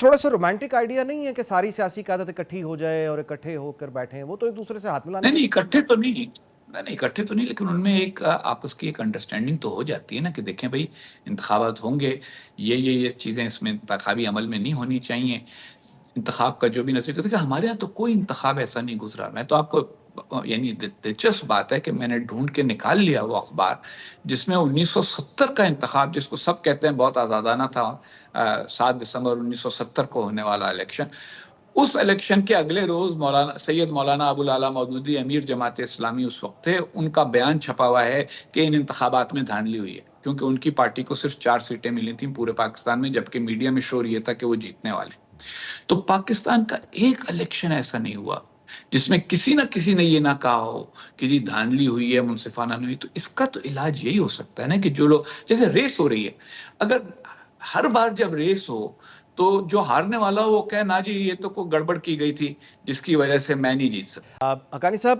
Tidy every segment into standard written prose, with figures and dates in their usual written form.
تھوڑا سا romantic idea نہیں ہے کہ ساری سیاسی قیادت اکٹھی ہو جائے اور اکٹھے ہو کر بیٹھیں؟ وہ تو ایک دوسرے سے ہاتھ ملانے نہیں کے نہیں لیے اکٹھے تو نہیں، نہیں اکٹھے تو نہیں، لیکن ان میں ایک آپس کی ایک انڈرسٹینڈنگ تو ہو جاتی ہے نا کہ دیکھیں بھائی انتخابات ہوں گے، یہ چیزیں اس میں انتخابی عمل میں نہیں ہونی چاہیے، انتخاب کا جو بھی نتیجہ کہ ہمارے ہاں تو کوئی انتخاب ایسا نہیں گزرا۔ میں تو آپ کو یعنی دلچسپ بات ہے کہ میں نے ڈھونڈ کے نکال لیا وہ اخبار جس میں 1970 کا انتخاب، جس کو سب کہتے ہیں بہت آزادانہ تھا، 7 دسمبر 1970 کو ہونے والا الیکشن، اس الیکشن کے اگلے روز سید مولانا ابو العلا مودودی امیر جماعت اسلامی اس وقت تھے، ان کا بیان چھپا ہوا ہے کہ ان انتخابات میں دھاندلی ہوئی ہے، کیونکہ ان کی پارٹی کو صرف 4 سیٹیں ملی تھیں پورے پاکستان میں، جبکہ میڈیا میں شور یہ تھا کہ وہ جیتنے والے۔ تو پاکستان کا ایک الیکشن ایسا نہیں ہوا جس میں کسی نہ کسی نے یہ نہ کہا ہو کہ جی دھاندلی ہوئی ہے، منصفانہ نہیں ہوئی۔ تو اس کا تو علاج یہی ہو سکتا ہے نا کہ جو لوگ، جیسے ریس ہو رہی ہے، اگر ہر بار جب ریس ہو تو جو ہارنے والا ہو وہ کہے نا جی یہ تو کوئی گڑبڑ کی گئی تھی جس کی وجہ سے میں نہیں جیت سکتا۔ حقانی صاحب،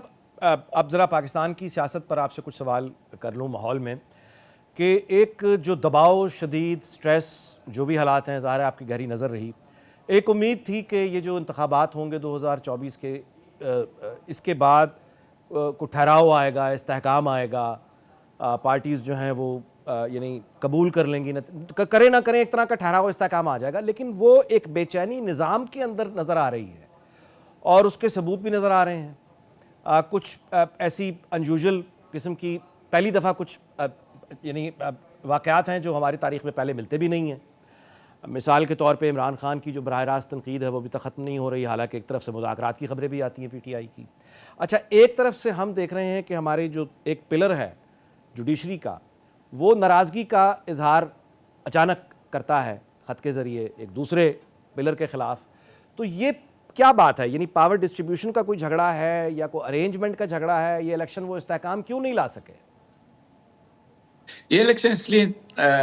اب ذرا پاکستان کی سیاست پر آپ سے کچھ سوال کر لوں ماحول میں، کہ ایک جو دباؤ شدید، سٹریس، جو بھی حالات ہیں، ظاہر ہے آپ کی گہری نظر رہی، ایک امید تھی کہ یہ جو انتخابات ہوں گے 2024 کے، اس کے بعد کو ٹھہراؤ آئے گا، استحکام آئے گا، پارٹیز جو ہیں وہ یعنی قبول کر لیں گی، کریں نہ کریں ایک طرح کا ٹھہراؤ استحکام آ جائے گا، لیکن وہ ایک بے چینی نظام کے اندر نظر آ رہی ہے اور اس کے ثبوت بھی نظر آ رہے ہیں۔ کچھ ایسی انیوژل قسم کی پہلی دفعہ کچھ یعنی واقعات ہیں جو ہماری تاریخ میں پہلے ملتے بھی نہیں ہیں۔ مثال کے طور پہ عمران خان کی جو براہ راست تنقید ہے وہ بھی تک ختم نہیں ہو رہی، حالانکہ ایک طرف سے مذاکرات کی خبریں بھی آتی ہیں پی ٹی آئی کی۔ اچھا، ایک طرف سے ہم دیکھ رہے ہیں کہ ہماری جو ایک پلر ہے جوڈیشری کا، وہ ناراضگی کا اظہار اچانک کرتا ہے خط کے ذریعے ایک دوسرے پلر کے خلاف۔ تو یہ کیا بات ہے؟ یعنی پاور ڈسٹریبیوشن کا کوئی جھگڑا ہے یا کوئی ارینجمنٹ کا جھگڑا ہے؟ یہ الیکشن وہ استحکام کیوں نہیں لا سکے؟ یہ الیکشن اس لیے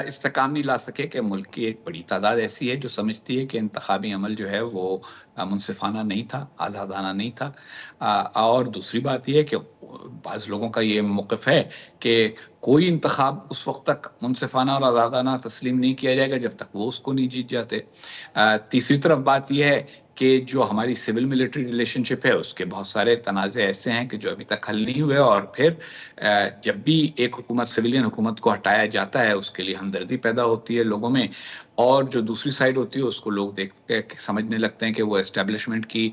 استحکام نہیں لا سکے کہ ملک کی ایک بڑی تعداد ایسی ہے جو سمجھتی ہے کہ انتخابی عمل جو ہے وہ منصفانہ نہیں تھا، آزادانہ نہیں تھا۔ اور دوسری بات یہ ہے کہ بعض لوگوں کا یہ موقف ہے کہ کوئی انتخاب اس وقت تک منصفانہ اور آزادانہ تسلیم نہیں کیا جائے گا جب تک وہ اس کو نہیں جیت جاتے۔ تیسری طرف بات یہ ہے کہ جو ہماری سول ملٹری ریلیشن شپ ہے اس کے بہت سارے تنازع ایسے ہیں کہ جو ابھی تک حل نہیں ہوئے، اور پھر جب بھی ایک حکومت سویلین حکومت کو ہٹایا جاتا ہے اس کے لیے ہمدردی پیدا ہوتی ہے لوگوں میں، اور جو دوسری سائڈ ہوتی ہے اس کو لوگ دیکھ کے سمجھنے لگتے ہیں کہ وہ اسٹیبلشمنٹ کی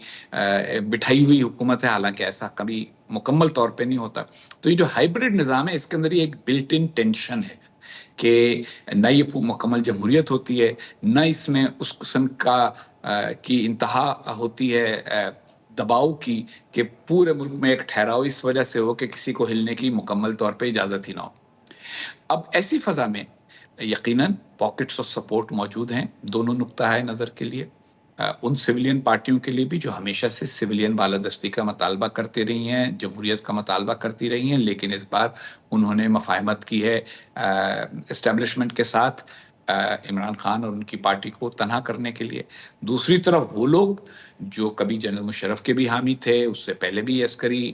بٹھائی ہوئی حکومت ہے، حالانکہ ایسا کبھی مکمل طور پہ نہیں ہوتا۔ تو یہ جو ہائبرڈ نظام ہے اس کے اندر یہ ایک بلٹ ان ٹینشن ہے کہ نہ یہ مکمل جمہوریت ہوتی ہے، نہ اس میں اس قسم کی انتہا ہوتی ہے دباؤ کی کہ پورے ملک میں ایک ٹھہراؤ اس وجہ سے ہو کہ کسی کو ہلنے کی مکمل طور پہ اجازت ہی نہ ہو۔ اب ایسی فضا میں یقیناً پاکٹس آف سپورٹ موجود ہیں دونوں نقطہ ہے نظر کے لیے، ان سویلین پارٹیوں کے لیے بھی جو ہمیشہ سے سویلین بالادستی کا مطالبہ کرتے رہی ہیں، جمہوریت کا مطالبہ کرتی رہی ہیں، لیکن اس بار انہوں نے مفاہمت کی ہے اسٹیبلشمنٹ کے ساتھ عمران خان اور ان کی پارٹی کو تنہا کرنے کے لیے۔ دوسری طرف وہ لوگ جو کبھی جنرل مشرف کے بھی حامی تھے، اس سے پہلے بھی عسکری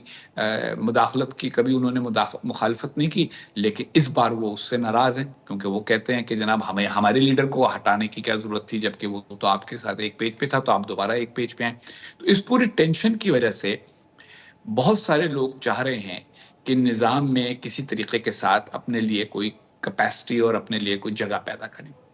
مداخلت کی کبھی انہوں نے مخالفت نہیں کی، لیکن اس بار وہ اس سے ناراض ہیں کیونکہ وہ کہتے ہیں کہ جناب ہمارے لیڈر کو ہٹانے کی کیا ضرورت تھی، جبکہ وہ تو آپ کے ساتھ ایک پیج پہ تھا، تو آپ دوبارہ ایک پیج پہ آئیں۔ تو اس پوری ٹینشن کی وجہ سے بہت سارے لوگ چاہ رہے ہیں کہ نظام میں کسی طریقے کے ساتھ اپنے لیے کوئی کیپیسٹی اور اپنے لیے کوئی جگہ پیدا کریں۔